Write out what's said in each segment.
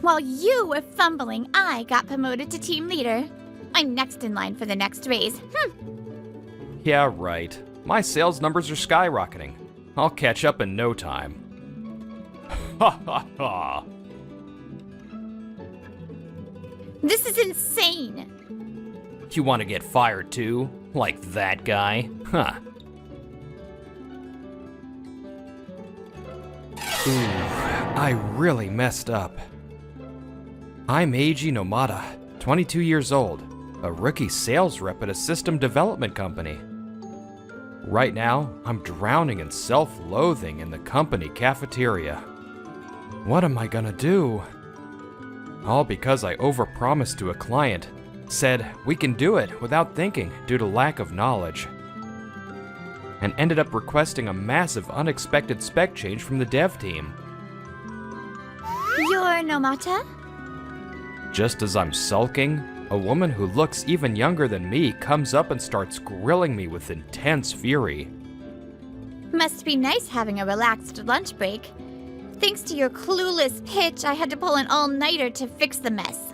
While you were fumbling, I got promoted to team leader. I'm next in line for the next raise. Yeah, right. My sales numbers are skyrocketing. I'll catch up in no time. Ha ha ha! This is insane. You want to get fired too? Like that guy? Huh. Ooh, I really messed up. I'm Eiji Nomada, 22 years old, a rookie sales rep at a system development company. Right now, I'm drowning in self-loathing in the company cafeteria. What am I gonna do? All because I overpromised to a client, said we can do it without thinking due to lack of knowledge, and ended up requesting a massive unexpected spec change from the dev team. You're Nomata? Just as I'm sulking, a woman who looks even younger than me comes up and starts grilling me with intense fury. Must be nice having a relaxed lunch break. Thanks to your clueless pitch, I had to pull an all-nighter to fix the mess.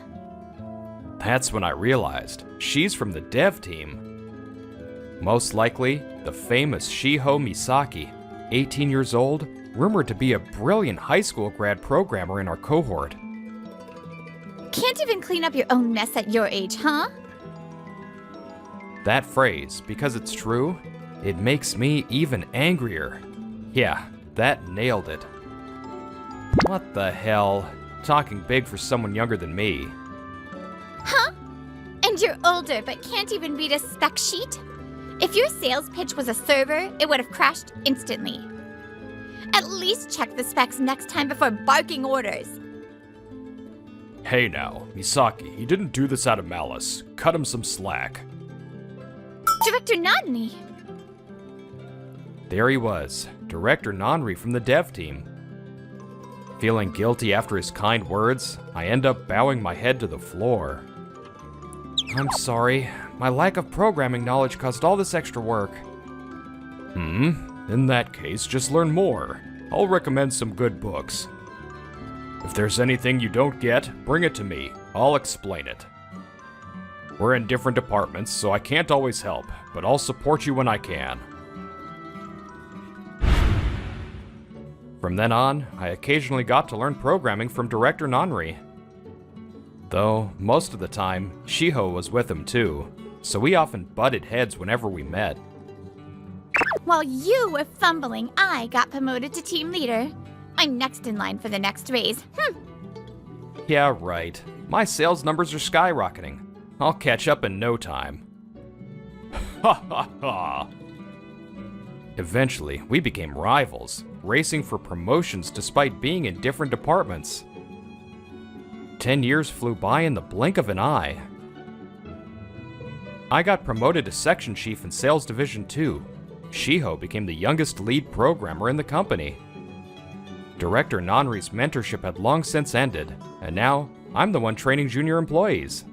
That's when I realized she's from the dev team. Most likely, the famous Shiho Misaki, 18 years old, rumored to be a brilliant high school grad programmer in our cohort. Can't even clean up your own mess at your age, huh? That phrase, because it's true, it makes me even angrier. Yeah, that nailed it. What the hell? Talking big for someone younger than me. Huh? And you're older but can't even read a spec sheet? If your sales pitch was a server, it would have crashed instantly. At least check the specs next time before barking orders. Hey now, Misaki, he didn't do this out of malice. Cut him some slack. Director Nanri! There he was, Director Nanri from the dev team. Feeling guilty after his kind words, I end up bowing my head to the floor. I'm sorry, my lack of programming knowledge caused all this extra work. In that case, just learn more. I'll recommend some good books. If there's anything you don't get, bring it to me. I'll explain it. We're in different departments, so I can't always help, but I'll support you when I can. From then on, I occasionally got to learn programming from Director Nanri. Though, most of the time, Shiho was with him too, so we often butted heads whenever we met. While you were fumbling, I got promoted to team leader. I'm next in line for the next raise. Yeah, right. My sales numbers are skyrocketing. I'll catch up in no time. Ha ha ha! Eventually, we became rivals, racing for promotions despite being in different departments. 10 years flew by in the blink of an eye. I got promoted to section chief in Sales Division 2. Shiho became the youngest lead programmer in the company. Director Nanri's mentorship had long since ended, and now I'm the one training junior employees.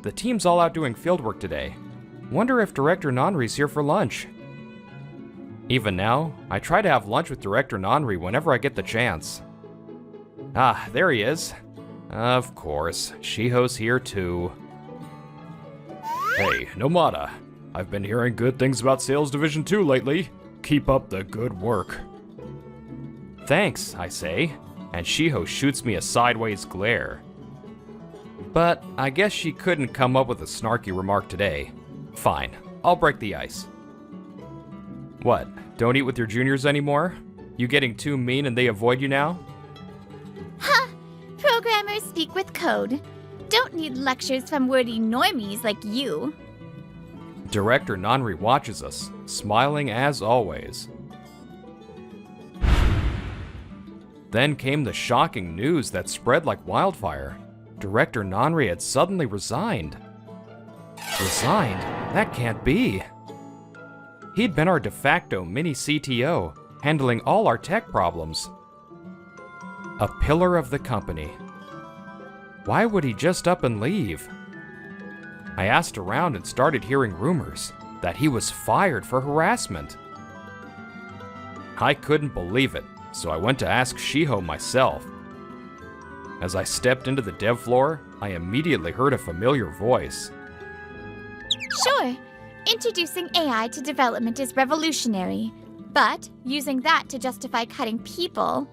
The team's all out doing fieldwork today. Wonder if Director Nanri's here for lunch. Even now, I try to have lunch with Director Nanri whenever I get the chance. Ah, there he is. Of course, Shiho's here too. Hey, Nomada. I've been hearing good things about Sales Division 2 lately. Keep up the good work. Thanks, I say, and Shiho shoots me a sideways glare. But I guess she couldn't come up with a snarky remark today. Fine, I'll break the ice. What, don't eat with your juniors anymore? You getting too mean and they avoid you now? Ha! Programmers speak with code. Don't need lectures from wordy normies like you. Director Nanri watches us, smiling as always. Then came the shocking news that spread like wildfire. Director Nanri had suddenly resigned. Resigned? That can't be. He'd been our de facto mini CTO, handling all our tech problems. A pillar of the company. Why would he just up and leave? I asked around and started hearing rumors that he was fired for harassment. I couldn't believe it, so I went to ask Shiho myself. As I stepped into the dev floor, I immediately heard a familiar voice. Sure, introducing AI to development is revolutionary, but using that to justify cutting people...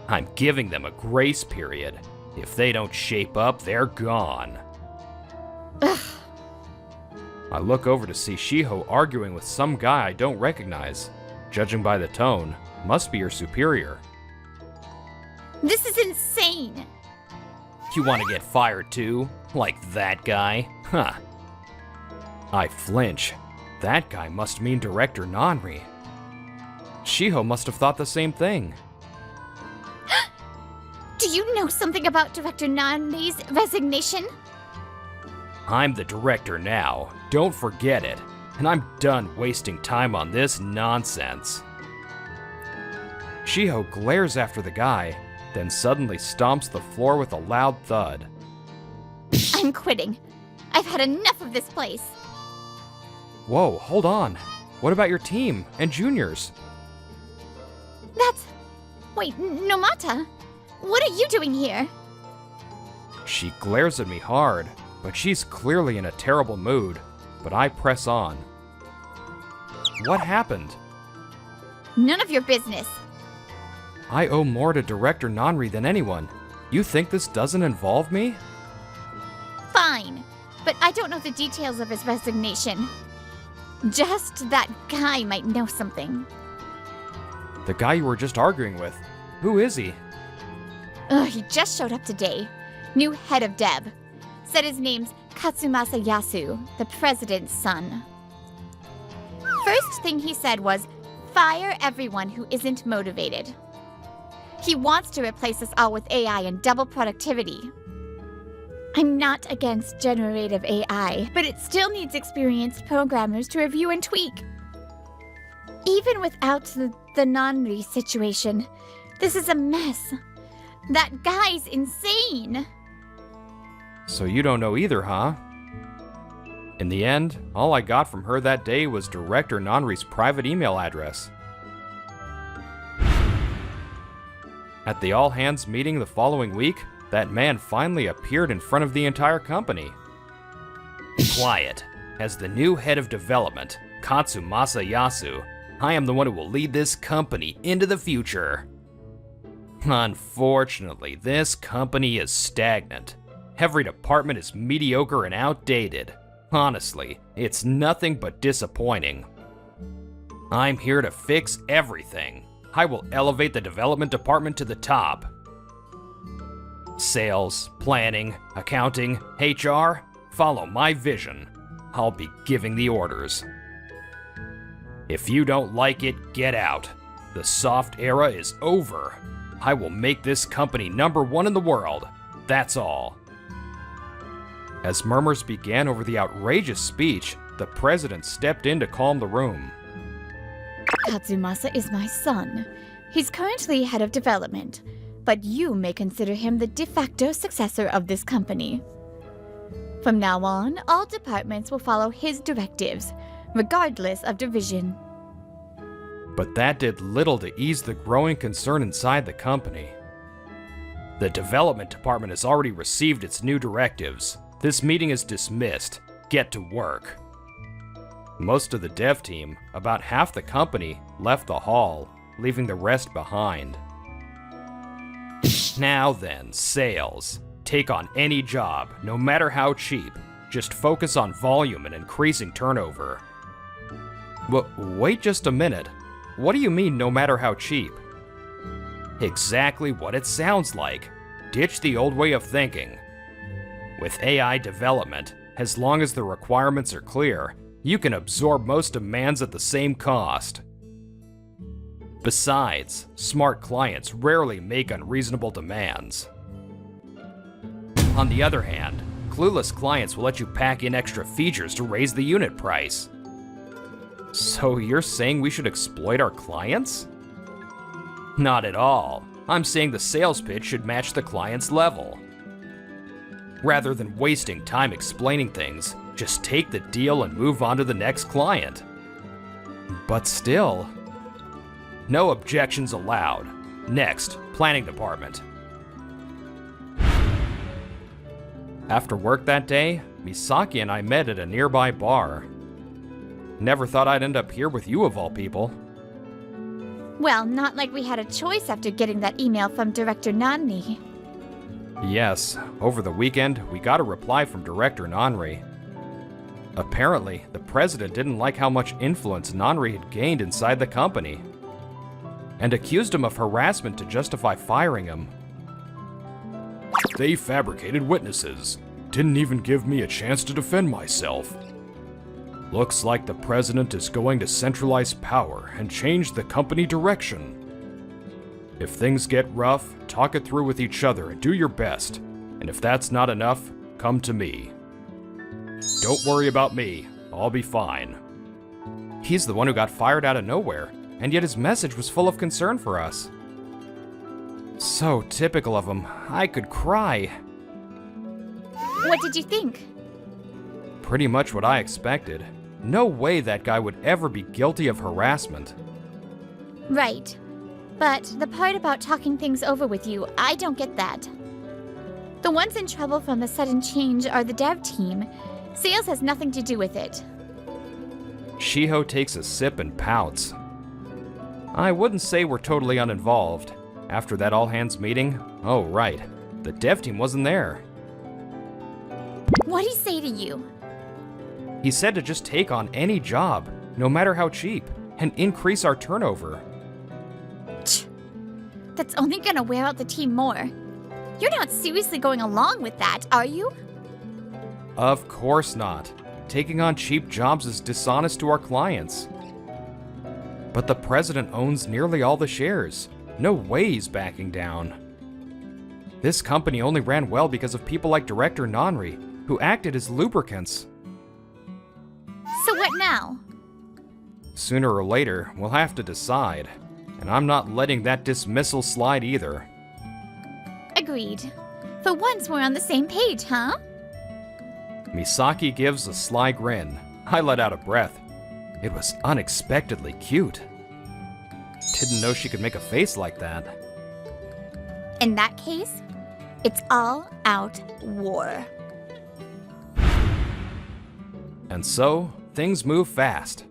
I'm giving them a grace period. If they don't shape up, they're gone. Ugh. I look over to see Shiho arguing with some guy I don't recognize. Judging by the tone, must be your superior. This is insane! You want to get fired too? Like that guy? Huh. I flinch. That guy must mean Director Nanri. Shiho must have thought the same thing. Do you know something about Director Nanri's resignation? I'm the director now, don't forget it, and I'm done wasting time on this nonsense. Shiho glares after the guy, then suddenly stomps the floor with a loud thud. I'm quitting. I've had enough of this place. Whoa, hold on. What about your team and juniors? Wait, Nomata, what are you doing here? She glares at me hard, but she's clearly in a terrible mood, but I press on. What happened? None of your business. I owe more to Director Nanri than anyone. You think this doesn't involve me? Fine, but I don't know the details of his resignation. Just that guy might know something. The guy you were just arguing with. Who is he? He just showed up today. New head of Deb. Said his name's Katsumasa Yasu, the president's son. First thing he said was, fire everyone who isn't motivated. He wants to replace us all with AI and double productivity. I'm not against generative AI, but it still needs experienced programmers to review and tweak. Even without the Nanri situation, this is a mess. That guy's insane. So you don't know either, huh? In the end, all I got from her that day was Director Nanri's private email address. At the all-hands meeting the following week, that man finally appeared in front of the entire company. Quiet. As the new head of development, Katsumasa Yasu, I am the one who will lead this company into the future. Unfortunately, this company is stagnant. Every department is mediocre and outdated. Honestly, it's nothing but disappointing. I'm here to fix everything. I will elevate the development department to the top. Sales, planning, accounting, HR, follow my vision. I'll be giving the orders. If you don't like it, get out. The soft era is over. I will make this company #1 in the world. That's all. As murmurs began over the outrageous speech, the president stepped in to calm the room. Katsumasa is my son. He's currently head of development, but you may consider him the de facto successor of this company. From now on, all departments will follow his directives, regardless of division. But that did little to ease the growing concern inside the company. The development department has already received its new directives. This meeting is dismissed. Get to work. Most of the dev team, about half the company, left the hall, leaving the rest behind. Now then, sales. Take on any job, no matter how cheap. Just focus on volume and increasing turnover. Wait just a minute. What do you mean, no matter how cheap? Exactly what it sounds like. Ditch the old way of thinking. With AI development, as long as the requirements are clear, you can absorb most demands at the same cost. Besides, smart clients rarely make unreasonable demands. On the other hand, clueless clients will let you pack in extra features to raise the unit price. So you're saying we should exploit our clients? Not at all. I'm saying the sales pitch should match the client's level. Rather than wasting time explaining things, just take the deal and move on to the next client. But still... No objections allowed. Next, planning department. After work that day, Misaki and I met at a nearby bar. Never thought I'd end up here with you of all people. Well, not like we had a choice after getting that email from Director Nani. Yes, over the weekend, we got a reply from Director Nanri. Apparently, the president didn't like how much influence Nanri had gained inside the company, and accused him of harassment to justify firing him. They fabricated witnesses. Didn't even give me a chance to defend myself. Looks like the president is going to centralize power and change the company direction. If things get rough, talk it through with each other and do your best. And if that's not enough, come to me. Don't worry about me. I'll be fine. He's the one who got fired out of nowhere, and yet his message was full of concern for us. So typical of him. I could cry. What did you think? Pretty much what I expected. No way that guy would ever be guilty of harassment. Right. But the part about talking things over with you, I don't get that. The ones in trouble from the sudden change are the dev team. Sales has nothing to do with it. Shiho takes a sip and pouts. I wouldn't say we're totally uninvolved. After that all-hands meeting, oh right, the dev team wasn't there. What'd he say to you? He said to just take on any job, no matter how cheap, and increase our turnover. That's only gonna wear out the team more. You're not seriously going along with that, are you? Of course not. Taking on cheap jobs is dishonest to our clients. But the president owns nearly all the shares. No way he's backing down. This company only ran well because of people like Director Nanri, who acted as lubricants. So what now? Sooner or later, we'll have to decide. And I'm not letting that dismissal slide either. Agreed. For once we're on the same page, huh? Misaki gives a sly grin. I let out a breath. It was unexpectedly cute. Didn't know she could make a face like that. In that case, it's all out war. And so, things move fast.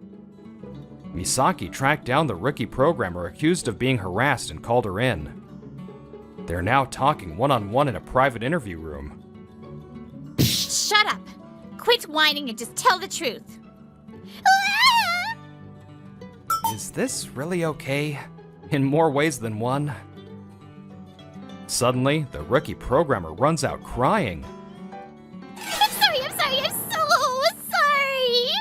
Misaki tracked down the rookie programmer accused of being harassed and called her in. They're now talking one-on-one in a private interview room. Shut up! Quit whining and just tell the truth. Is this really okay? In more ways than one? Suddenly, the rookie programmer runs out crying. I'm so sorry!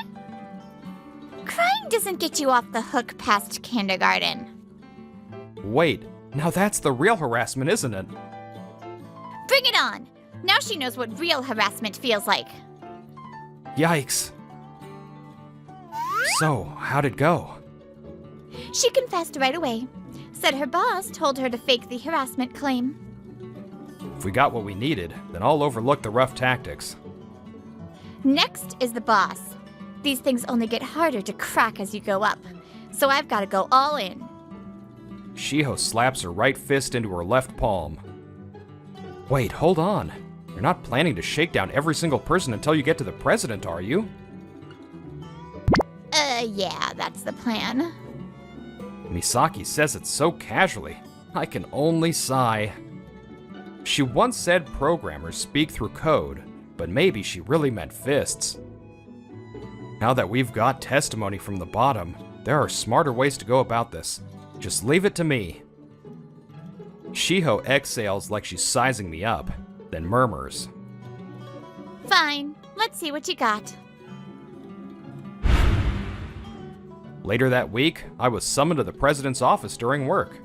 Crying doesn't get you off the hook past kindergarten. Wait, now that's the real harassment, isn't it? Bring it on! Now she knows what real harassment feels like. Yikes. So, how'd it go? She confessed right away. Said her boss told her to fake the harassment claim. If we got what we needed, then I'll overlook the rough tactics. Next is the boss. These things only get harder to crack as you go up, so I've got to go all in. Shiho slaps her right fist into her left palm. Wait, hold on. You're not planning to shake down every single person until you get to the president, are you? Yeah, that's the plan. Misaki says it so casually. I can only sigh. She once said programmers speak through code, but maybe she really meant fists. Now that we've got testimony from the bottom, there are smarter ways to go about this. Just leave it to me. Shiho exhales like she's sizing me up, then murmurs. Fine, let's see what you got. Later that week, I was summoned to the president's office during work.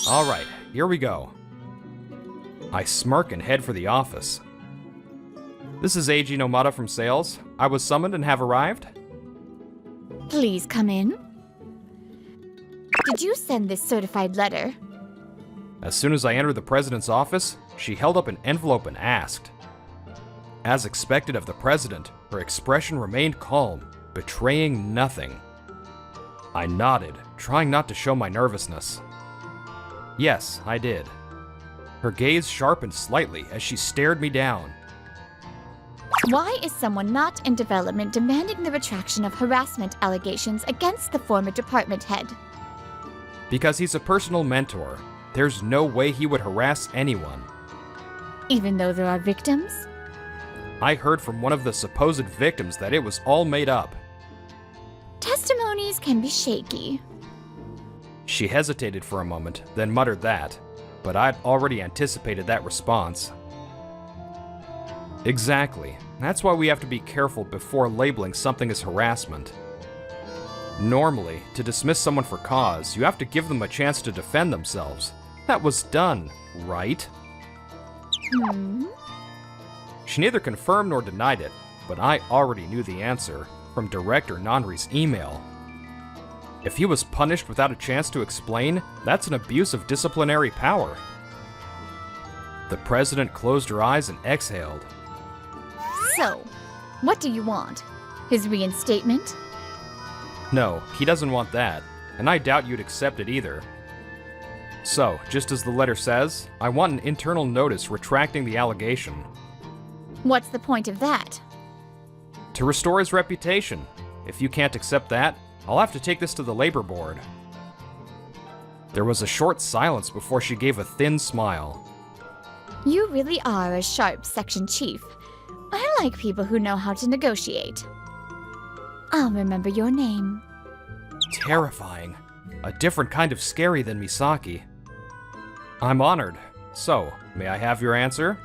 All right, here we go. I smirk and head for the office. This is Eiji Nomada from sales. I was summoned and have arrived. Please come in. Did you send this certified letter? As soon as I entered the president's office, she held up an envelope and asked. As expected of the president, her expression remained calm, betraying nothing. I nodded, trying not to show my nervousness. Yes, I did. Her gaze sharpened slightly as she stared me down, Why is someone not in development demanding the retraction of harassment allegations against the former department head? Because he's a personal mentor. There's no way he would harass anyone. Even though there are victims? I heard from one of the supposed victims that it was all made up. Testimonies can be shaky. She hesitated for a moment, then muttered that, but I'd already anticipated that response. Exactly. That's why we have to be careful before labeling something as harassment. Normally, to dismiss someone for cause, you have to give them a chance to defend themselves. That was done, right? She neither confirmed nor denied it, but I already knew the answer from Director Nonri's email. If he was punished without a chance to explain, that's an abuse of disciplinary power. The president closed her eyes and exhaled. So, what do you want? His reinstatement? No, he doesn't want that, and I doubt you'd accept it either. So, just as the letter says, I want an internal notice retracting the allegation. What's the point of that? To restore his reputation. If you can't accept that, I'll have to take this to the labor board. There was a short silence before she gave a thin smile. You really are a sharp section chief. I like people who know how to negotiate. I'll remember your name. Terrifying. A different kind of scary than Misaki. I'm honored. So, may I have your answer?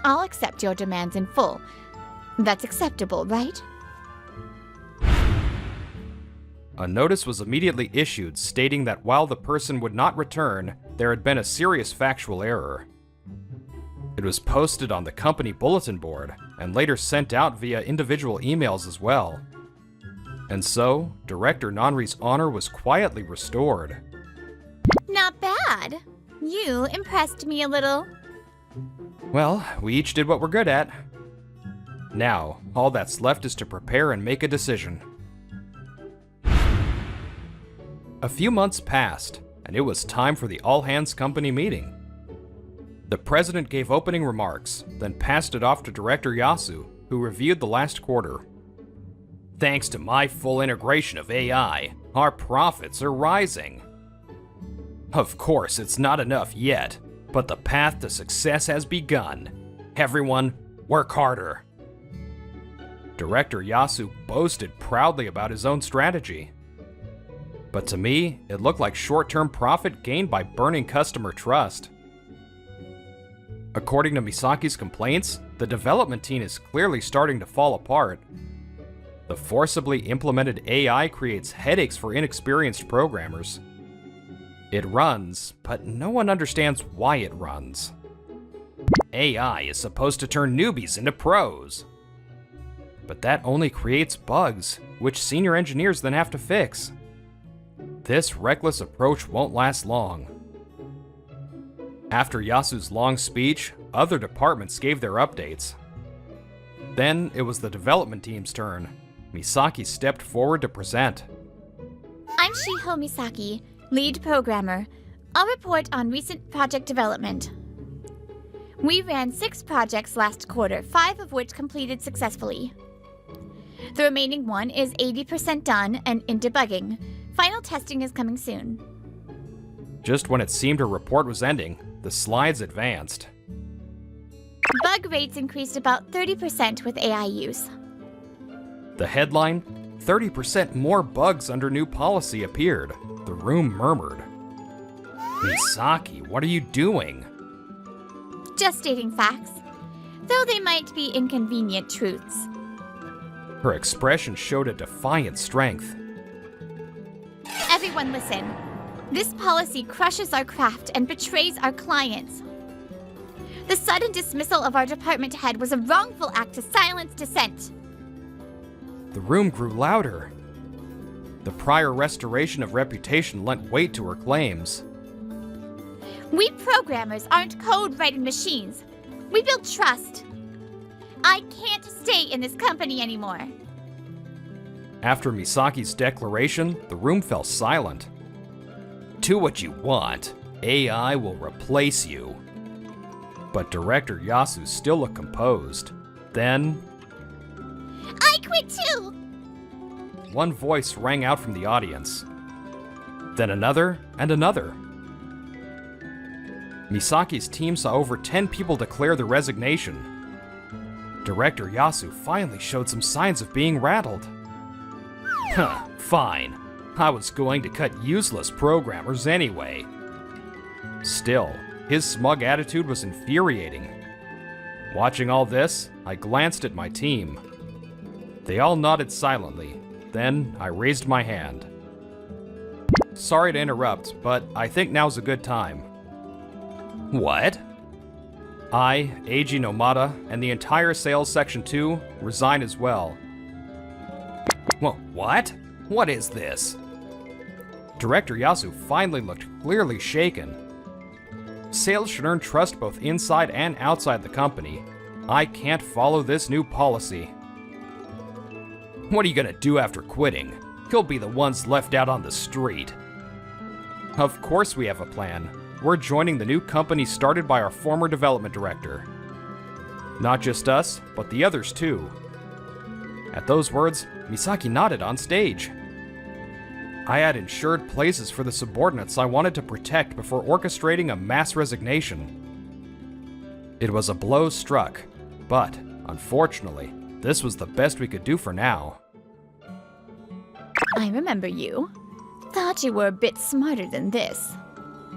I'll accept your demands in full. That's acceptable, right? A notice was immediately issued stating that while the person would not return, there had been a serious factual error. It was posted on the company bulletin board and later sent out via individual emails as well. And so, Director Nonri's honor was quietly restored. Not bad. You impressed me a little. Well, we each did what we're good at. Now, all that's left is to prepare and make a decision. A few months passed, and it was time for the all-hands company meeting. The president gave opening remarks, then passed it off to Director Yasu, who reviewed the last quarter. Thanks to my full integration of AI, our profits are rising. Of course, it's not enough yet, but the path to success has begun. Everyone, work harder. Director Yasu boasted proudly about his own strategy. But to me, it looked like short-term profit gained by burning customer trust. According to Misaki's complaints, the development team is clearly starting to fall apart. The forcibly implemented AI creates headaches for inexperienced programmers. It runs, but no one understands why it runs. AI is supposed to turn newbies into pros. But that only creates bugs, which senior engineers then have to fix. This reckless approach won't last long. After Yasu's long speech, other departments gave their updates. Then it was the development team's turn. Misaki stepped forward to present. I'm Shiho Misaki, lead programmer. I'll report on recent project development. We ran 6 projects last quarter, 5 of which completed successfully. The remaining one is 80% done and in debugging. Final testing is coming soon. Just when it seemed her report was ending, the slides advanced. Bug rates increased about 30% with AI use. The headline, 30% more bugs under new policy appeared. The room murmured. Misaki, what are you doing? Just stating facts, though they might be inconvenient truths. Her expression showed a defiant strength. Everyone listen. This policy crushes our craft and betrays our clients. The sudden dismissal of our department head was a wrongful act to silence dissent. The room grew louder. The prior restoration of reputation lent weight to her claims. We programmers aren't code-writing machines. We build trust. I can't stay in this company anymore. After Misaki's declaration, the room fell silent. Do what you want. AI will replace you. But Director Yasu still looked composed. Then, I quit too! one voice rang out from the audience. Then another and another. Misaki's team saw over 10 people declare their resignation. Director Yasu finally showed some signs of being rattled. Huh, fine. I was going to cut useless programmers anyway. Still, his smug attitude was infuriating. Watching all this, I glanced at my team. They all nodded silently. Then I raised my hand. Sorry to interrupt, but I think now's a good time. What? I, Eiji Nomada, and the entire Sales Section 2 resign as well. What? What is this? Director Yasu finally looked clearly shaken. Sales should earn trust both inside and outside the company. I can't follow this new policy. What are you gonna do after quitting? You'll be the ones left out on the street. Of course we have a plan. We're joining the new company started by our former development director. Not just us, but the others too. At those words, Misaki nodded on stage. I had ensured places for the subordinates I wanted to protect before orchestrating a mass resignation. It was a blow struck, but, unfortunately, this was the best we could do for now. I remember you. Thought you were a bit smarter than this.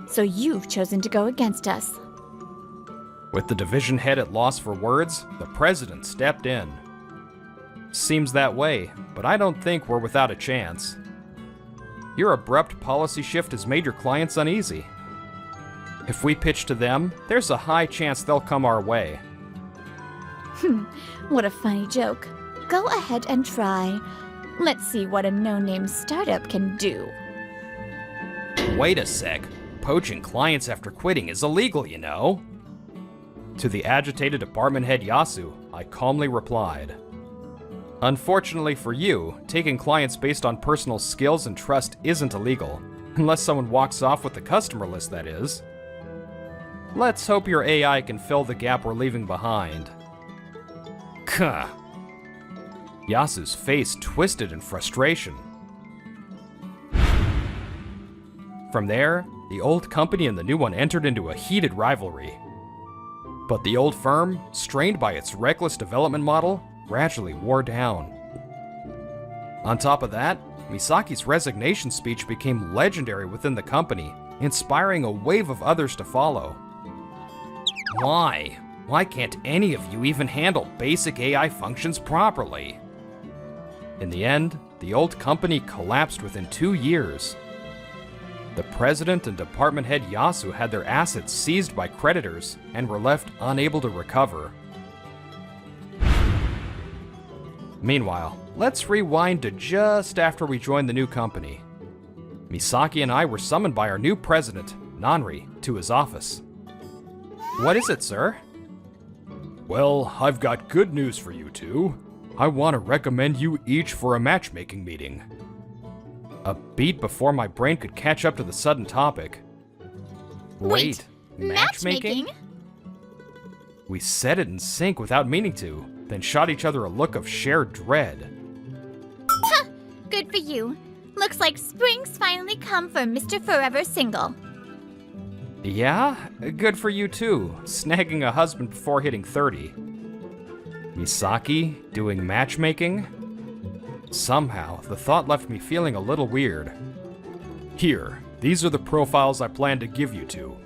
So you've chosen to go against us. With the division head at loss for words, the president stepped in. Seems that way, but I don't think we're without a chance. Your abrupt policy shift has made your clients uneasy. If we pitch to them, there's a high chance they'll come our way. What a funny joke. Go ahead and try. Let's see what a no-name startup can do. Wait a sec. Poaching clients after quitting is illegal, you know. To the agitated department head Yasu, I calmly replied. Unfortunately for you, taking clients based on personal skills and trust isn't illegal. Unless someone walks off with the customer list, that is. Let's hope your AI can fill the gap we're leaving behind. Kuh. Yasu's face twisted in frustration. From there, the old company and the new one entered into a heated rivalry. But the old firm, strained by its reckless development model, gradually wore down. On top of that, Misaki's resignation speech became legendary within the company, inspiring a wave of others to follow. Why? Why can't any of you even handle basic AI functions properly? In the end, the old company collapsed within 2 years. The president and department head Yasu had their assets seized by creditors and were left unable to recover. Meanwhile, let's rewind to just after we joined the new company. Misaki and I were summoned by our new president, Nanri, to his office. What is it, sir? Well, I've got good news for you two. I want to recommend you each for a matchmaking meeting. A beat before my brain could catch up to the sudden topic. Wait, matchmaking? We said it in sync without meaning to, then shot each other a look of shared dread. Ha! Good for you. Looks like spring's finally come for Mr. Forever Single. Yeah? Good for you too, snagging a husband before hitting 30. Misaki doing matchmaking? Somehow, the thought left me feeling a little weird. Here, these are the profiles I plan to give you two.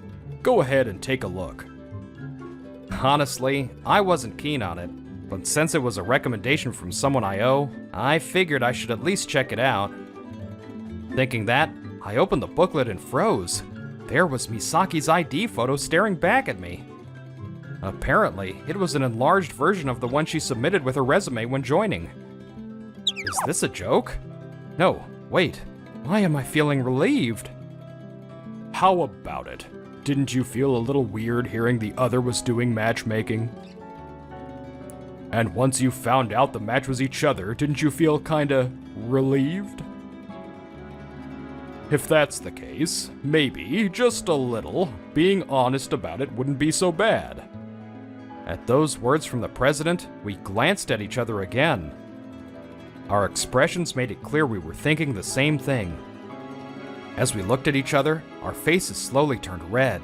Go ahead and take a look. Honestly, I wasn't keen on it, but since it was a recommendation from someone I owe, I figured I should at least check it out. Thinking that, I opened the booklet and froze. There was Misaki's ID photo staring back at me. Apparently, it was an enlarged version of the one she submitted with her resume when joining. Is this a joke? No, wait. Why am I feeling relieved? How about it? Didn't you feel a little weird hearing the other was doing matchmaking? And once you found out the match was each other, didn't you feel kinda relieved? If that's the case, maybe, just a little, being honest about it wouldn't be so bad. At those words from the president, we glanced at each other again. Our expressions made it clear we were thinking the same thing. As we looked at each other, our faces slowly turned red.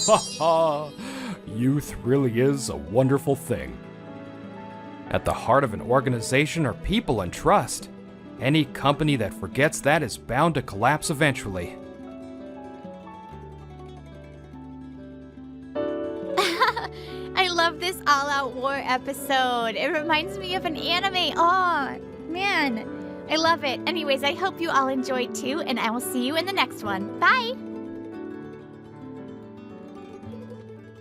Ha ha! Youth really is a wonderful thing. At the heart of an organization are people and trust. Any company that forgets that is bound to collapse eventually. I love this all-out war episode. It reminds me of an anime. Oh, man. I love it. Anyways, I hope you all enjoyed too, and I will see you in the next one. Bye!